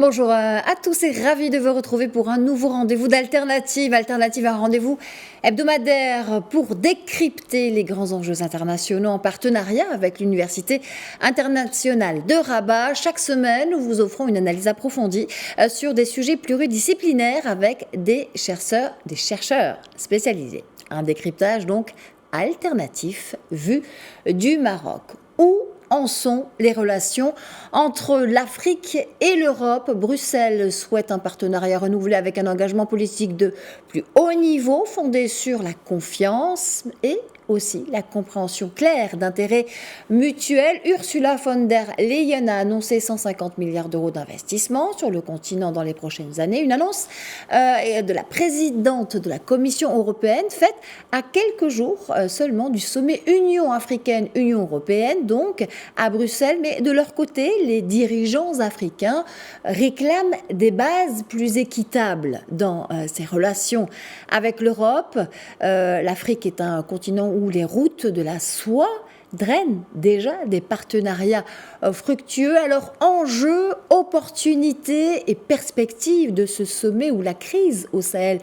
Bonjour à tous et ravi de vous retrouver pour un nouveau rendez-vous d'Alternative. Alternative, un rendez-vous hebdomadaire pour décrypter les grands enjeux internationaux en partenariat avec l'Université internationale de Rabat. Chaque semaine, nous vous offrons une analyse approfondie sur des sujets pluridisciplinaires avec des chercheurs spécialisés. Un décryptage donc alternatif vu du Maroc. Où en sont les relations entre l'Afrique et l'Europe? Bruxelles souhaite un partenariat renouvelé avec un engagement politique de plus haut niveau fondé sur la confiance et aussi la compréhension claire d'intérêts mutuels. Ursula von der Leyen a annoncé 150 milliards d'euros d'investissement sur le continent dans les prochaines années. Une annonce de la présidente de la Commission européenne faite à quelques jours seulement du sommet Union africaine-Union européenne, donc à Bruxelles. Mais de leur côté, les dirigeants africains réclament des bases plus équitables dans ces relations avec l'Europe. L'Afrique est un continent où les routes de la soie drainent déjà des partenariats fructueux. Alors, enjeux, opportunités et perspectives de ce sommet où la crise au Sahel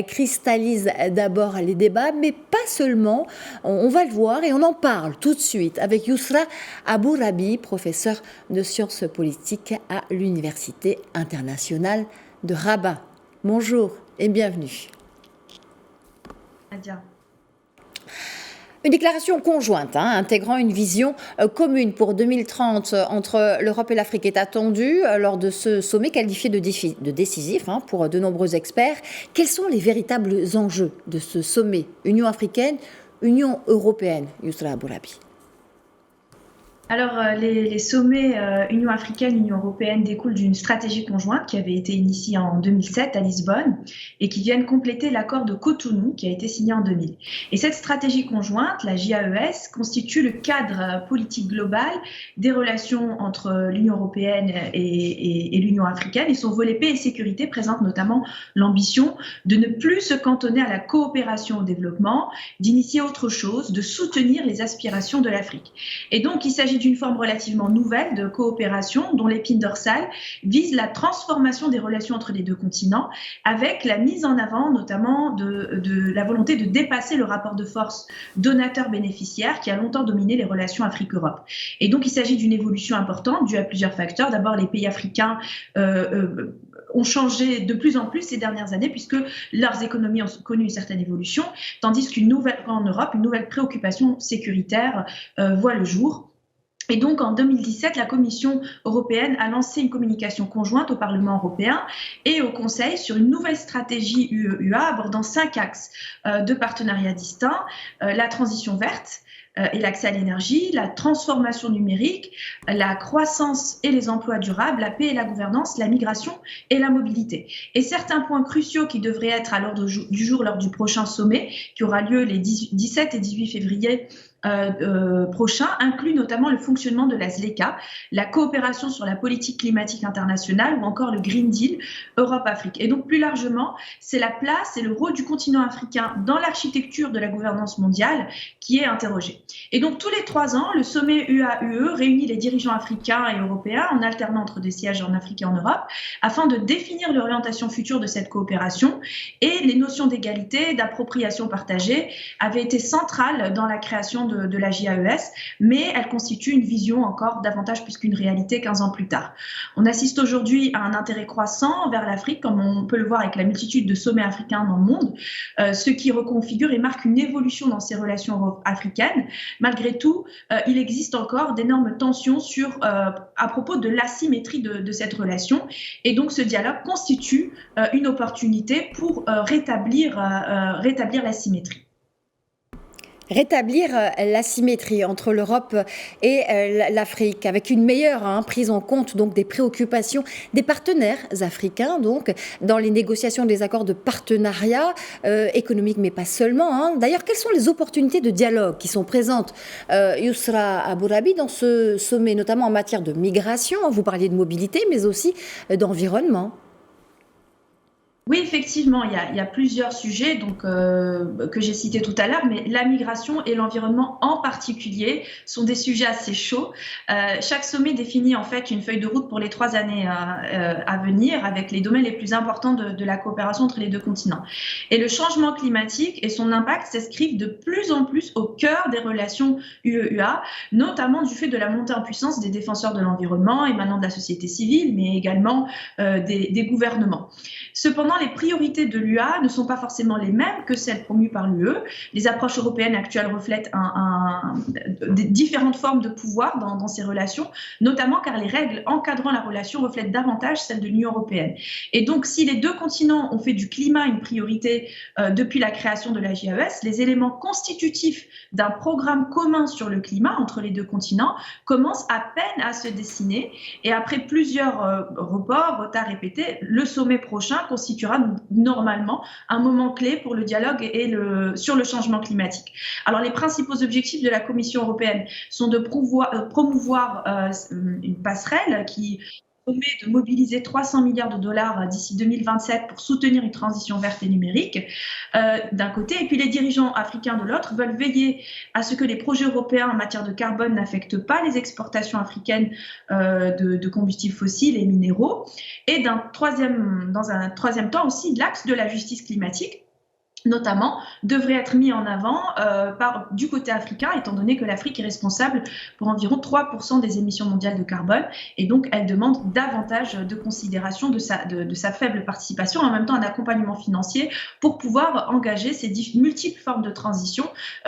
cristallise d'abord les débats, mais pas seulement. On va le voir et on en parle tout de suite avec Yousra Abourabi, professeur de sciences politiques à l'Université internationale de Rabat. Bonjour et bienvenue. Nadia. Une déclaration conjointe intégrant une vision commune pour 2030 entre l'Europe et l'Afrique est attendue lors de ce sommet qualifié de décisif pour de nombreux experts. Quels sont les véritables enjeux de ce sommet Union africaine, Union européenne, Yousra Abourabi? Alors, les sommets Union africaine, Union européenne découlent d'une stratégie conjointe qui avait été initiée en 2007 à Lisbonne et qui viennent compléter l'accord de Cotonou qui a été signé en 2000. Et cette stratégie conjointe, la JAES, constitue le cadre politique global des relations entre l'Union européenne et l'Union africaine, et son volet paix et sécurité présente notamment l'ambition de ne plus se cantonner à la coopération au développement, d'initier autre chose, de soutenir les aspirations de l'Afrique. Et donc, il s'agit d'une forme relativement nouvelle de coopération dont l'épine dorsale vise la transformation des relations entre les deux continents avec la mise en avant notamment de la volonté de dépasser le rapport de force donateur-bénéficiaire qui a longtemps dominé les relations Afrique-Europe. Et donc il s'agit d'une évolution importante due à plusieurs facteurs. D'abord, les pays africains ont changé de plus en plus ces dernières années puisque leurs économies ont connu une certaine évolution, tandis qu'en Europe, une nouvelle préoccupation sécuritaire voit le jour. Et donc, en 2017, la Commission européenne a lancé une communication conjointe au Parlement européen et au Conseil sur une nouvelle stratégie UE-UA abordant 5 axes de partenariats distincts, la transition verte et l'accès à l'énergie, la transformation numérique, la croissance et les emplois durables, la paix et la gouvernance, la migration et la mobilité. Et certains points cruciaux qui devraient être à l'ordre du jour lors du prochain sommet, qui aura lieu les 17 et 18 février prochain, inclut notamment le fonctionnement de la ZLECA, la coopération sur la politique climatique internationale ou encore le Green Deal Europe-Afrique. Et donc plus largement, c'est la place et le rôle du continent africain dans l'architecture de la gouvernance mondiale qui est interrogé. Et donc tous les 3 ans, le sommet UA-UE réunit les dirigeants africains et européens en alternant entre des sièges en Afrique et en Europe afin de définir l'orientation future de cette coopération, et les notions d'égalité, d'appropriation partagée avaient été centrales dans la création de la JAES, mais elle constitue une vision encore davantage plus qu'une réalité 15 ans plus tard. On assiste aujourd'hui à un intérêt croissant vers l'Afrique, comme on peut le voir avec la multitude de sommets africains dans le monde, ce qui reconfigure et marque une évolution dans ces relations africaines. Malgré tout, il existe encore d'énormes tensions à propos de l'asymétrie de cette relation, et donc ce dialogue constitue une opportunité pour rétablir l'asymétrie. Rétablir l'asymétrie entre l'Europe et l'Afrique, avec une meilleure prise en compte donc des préoccupations des partenaires africains, donc dans les négociations des accords de partenariat économique, mais pas seulement. D'ailleurs, quelles sont les opportunités de dialogue qui sont présentes, Yousra Abourabi, dans ce sommet, notamment en matière de migration? Vous parliez de mobilité, mais aussi d'environnement. Oui, Oui, effectivement, il y a plusieurs sujets que j'ai cités tout à l'heure, mais la migration et l'environnement en particulier sont des sujets assez chauds. Chaque sommet définit en fait une feuille de route pour les 3 années à venir avec les domaines les plus importants de la coopération entre les deux continents. Et le changement climatique et son impact s'inscrivent de plus en plus au cœur des relations UE-UA, notamment du fait de la montée en puissance des défenseurs de l'environnement émanant de la société civile, mais également des gouvernements. Cependant, les priorités de l'UA ne sont pas forcément les mêmes que celles promues par l'UE. Les approches européennes actuelles reflètent différentes formes de pouvoir dans ces relations, notamment car les règles encadrant la relation reflètent davantage celles de l'Union européenne. Et donc, si les deux continents ont fait du climat une priorité depuis la création de la JAES, les éléments constitutifs d'un programme commun sur le climat entre les deux continents commencent à peine à se dessiner. Et après plusieurs retards répétés, le sommet prochain constituera normalement un moment clé pour le dialogue sur le changement climatique. Alors, les principaux objectifs de la Commission européenne sont de promouvoir une passerelle qui promet de mobiliser 300 milliards de dollars d'ici 2027 pour soutenir une transition verte et numérique, d'un côté, et puis les dirigeants africains de l'autre veulent veiller à ce que les projets européens en matière de carbone n'affectent pas les exportations africaines de combustibles fossiles et minéraux, et dans un troisième temps aussi, l'axe de la justice climatique, notamment, devrait être mis en avant du côté africain, étant donné que l'Afrique est responsable pour environ 3% des émissions mondiales de carbone, et donc elle demande davantage de considération de sa faible participation, en même temps un accompagnement financier pour pouvoir engager ces multiples formes de transition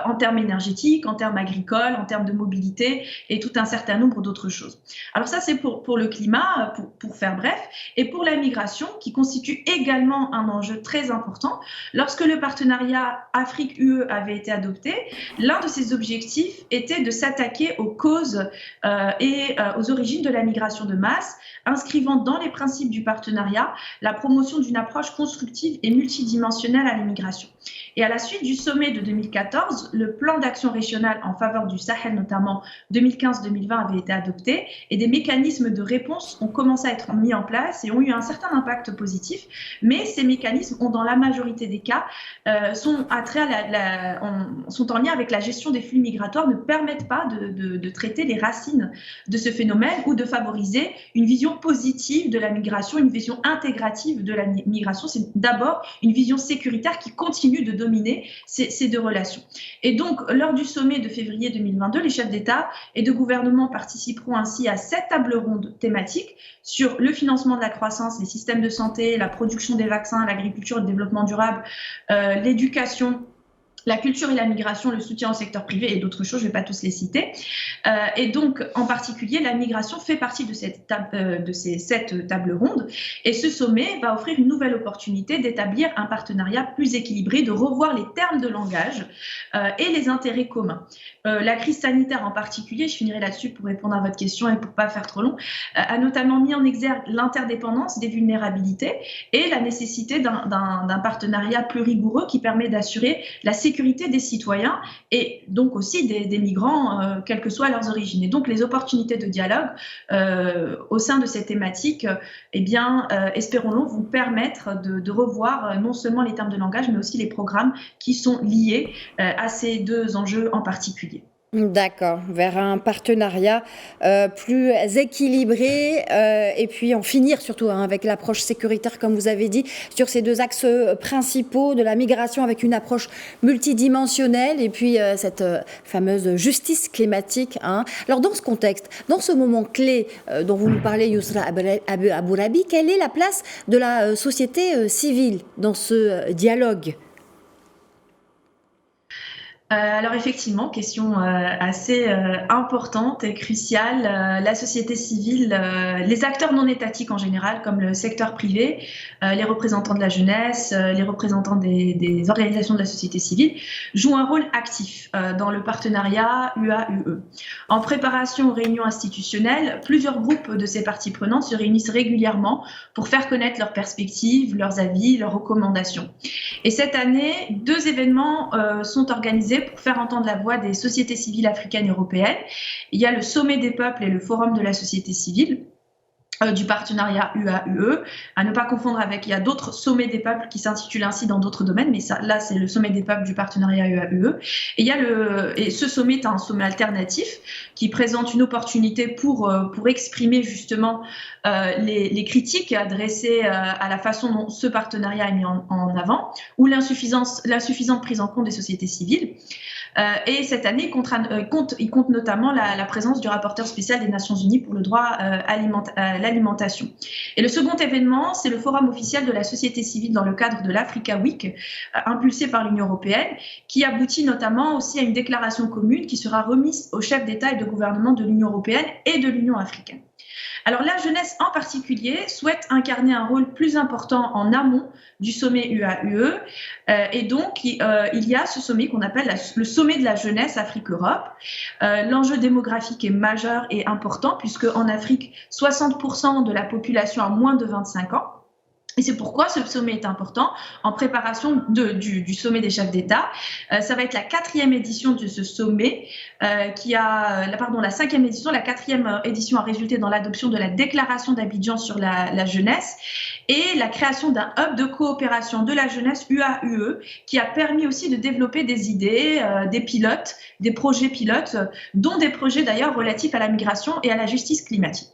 en termes énergétiques, en termes agricoles, en termes de mobilité et tout un certain nombre d'autres choses. Alors ça, c'est pour le climat, pour faire bref, et pour la migration, qui constitue également un enjeu très important. Lorsque le partenariat Afrique-UE avait été adopté, l'un de ses objectifs était de s'attaquer aux causes et aux origines de la migration de masse, inscrivant dans les principes du partenariat la promotion d'une approche constructive et multidimensionnelle à l'immigration. Et à la suite du sommet de 2014, le plan d'action régional en faveur du Sahel, notamment 2015-2020, avait été adopté et des mécanismes de réponse ont commencé à être mis en place et ont eu un certain impact positif. Mais ces mécanismes ont, dans la majorité des cas, sont en lien avec la gestion des flux migratoires, ne permettent pas de traiter les racines de ce phénomène ou de favoriser une vision positive de la migration, une vision intégrative de la migration. C'est d'abord une vision sécuritaire qui continue de dominer ces deux relations. Et donc, lors du sommet de février 2022, les chefs d'État et de gouvernement participeront ainsi à 7 tables rondes thématiques sur le financement de la croissance, les systèmes de santé, la production des vaccins, l'agriculture et le développement durable, l'éducation, la culture et la migration, le soutien au secteur privé et d'autres choses, je ne vais pas tous les citer. Et donc, en particulier, la migration fait partie de ces 7 tables rondes. Et ce sommet va offrir une nouvelle opportunité d'établir un partenariat plus équilibré, de revoir les termes de langage et les intérêts communs. La crise sanitaire en particulier, je finirai là-dessus pour répondre à votre question et pour ne pas faire trop long, a notamment mis en exergue l'interdépendance des vulnérabilités et la nécessité d'un partenariat plus rigoureux qui permet d'assurer la sécurité des citoyens et donc aussi des migrants, quelles que soient leurs origines. Et donc les opportunités de dialogue au sein de cette thématique, espérons-le, vont permettre de revoir non seulement les termes de langage, mais aussi les programmes qui sont liés à ces deux enjeux en particulier. D'accord, vers un partenariat plus équilibré et puis en finir surtout avec l'approche sécuritaire, comme vous avez dit, sur ces 2 axes principaux de la migration avec une approche multidimensionnelle et puis cette fameuse justice climatique. Alors dans ce contexte, dans ce moment clé dont vous nous parlez, Yousra Abourabi, quelle est la place de la société civile dans ce dialogue ? Alors effectivement, question assez importante et cruciale. La société civile, les acteurs non étatiques en général, comme le secteur privé, les représentants de la jeunesse, les représentants des organisations de la société civile, jouent un rôle actif dans le partenariat UA-UE. En préparation aux réunions institutionnelles, plusieurs groupes de ces parties prenantes se réunissent régulièrement pour faire connaître leurs perspectives, leurs avis, leurs recommandations. Et cette année, 2 événements sont organisés pour faire entendre la voix des sociétés civiles africaines et européennes. Il y a le Sommet des peuples et le Forum de la société civile. du partenariat UA-UE, à ne pas confondre avec, il y a d'autres sommets des peuples qui s'intitulent ainsi dans d'autres domaines, mais ça, là c'est le sommet des peuples du partenariat UA-UE. Et ce sommet est un sommet alternatif qui présente une opportunité pour exprimer justement les critiques adressées à la façon dont ce partenariat est mis en avant, ou l'insuffisante prise en compte des sociétés civiles. Et cette année, il compte notamment la présence du rapporteur spécial des Nations Unies pour le droit à l'alimentation. Et le second événement, c'est le forum officiel de la société civile dans le cadre de l'Africa Week, impulsé par l'Union européenne, qui aboutit notamment aussi à une déclaration commune qui sera remise aux chefs d'État et de gouvernement de l'Union européenne et de l'Union africaine. Alors la jeunesse en particulier souhaite incarner un rôle plus important en amont du sommet UA-UE et donc il y a ce sommet qu'on appelle le sommet de la jeunesse Afrique-Europe. L'enjeu démographique est majeur et important puisque en Afrique, 60% de la population a moins de 25 ans. Et c'est pourquoi ce sommet est important en préparation du sommet des chefs d'État. Ça va être la 4e édition de ce sommet la 5e édition. La 4e édition a résulté dans l'adoption de la déclaration d'Abidjan sur la jeunesse et la création d'un hub de coopération de la jeunesse UA-UE qui a permis aussi de développer des idées, des pilotes, des projets pilotes, dont des projets d'ailleurs relatifs à la migration et à la justice climatique.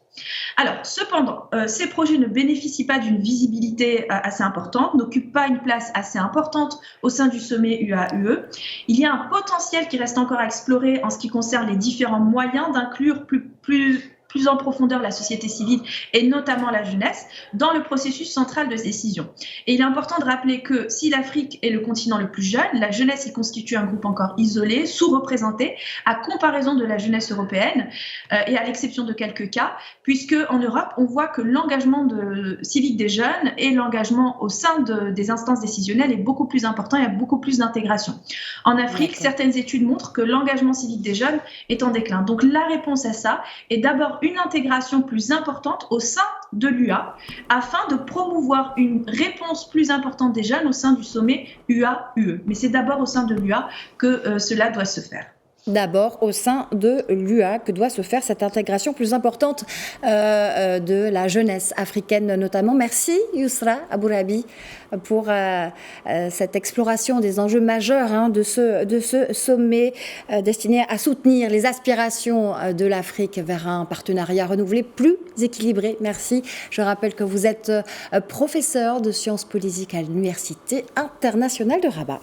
Alors, cependant, ces projets ne bénéficient pas d'une visibilité assez importante, n'occupent pas une place assez importante au sein du sommet UA-UE. Il y a un potentiel qui reste encore à explorer en ce qui concerne les différents moyens d'inclure plus en profondeur la société civile et notamment la jeunesse dans le processus central de décision. Et il est important de rappeler que si l'Afrique est le continent le plus jeune, la jeunesse y constitue un groupe encore isolé, sous-représenté, à comparaison de la jeunesse européenne et à l'exception de quelques cas, puisque en Europe, on voit que l'engagement civique des jeunes et l'engagement au sein des instances décisionnelles est beaucoup plus important, il y a beaucoup plus d'intégration. En Afrique, certaines études montrent que l'engagement civique des jeunes est en déclin. Donc la réponse à ça est d'abord une intégration plus importante au sein de l'UA afin de promouvoir une réponse plus importante des jeunes au sein du sommet UA-UE. Mais c'est d'abord au sein de l'UA que cela doit se faire. D'abord au sein de l'UA que doit se faire cette intégration plus importante de la jeunesse africaine notamment. Merci Yousra Abourabi pour cette exploration des enjeux majeurs de ce sommet destiné à soutenir les aspirations de l'Afrique vers un partenariat renouvelé plus équilibré. Merci. Je rappelle que vous êtes professeur de sciences politiques à l'Université internationale de Rabat.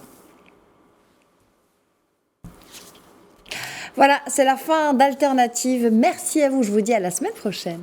Voilà, c'est la fin d'Alternative. Merci à vous. Je vous dis à la semaine prochaine.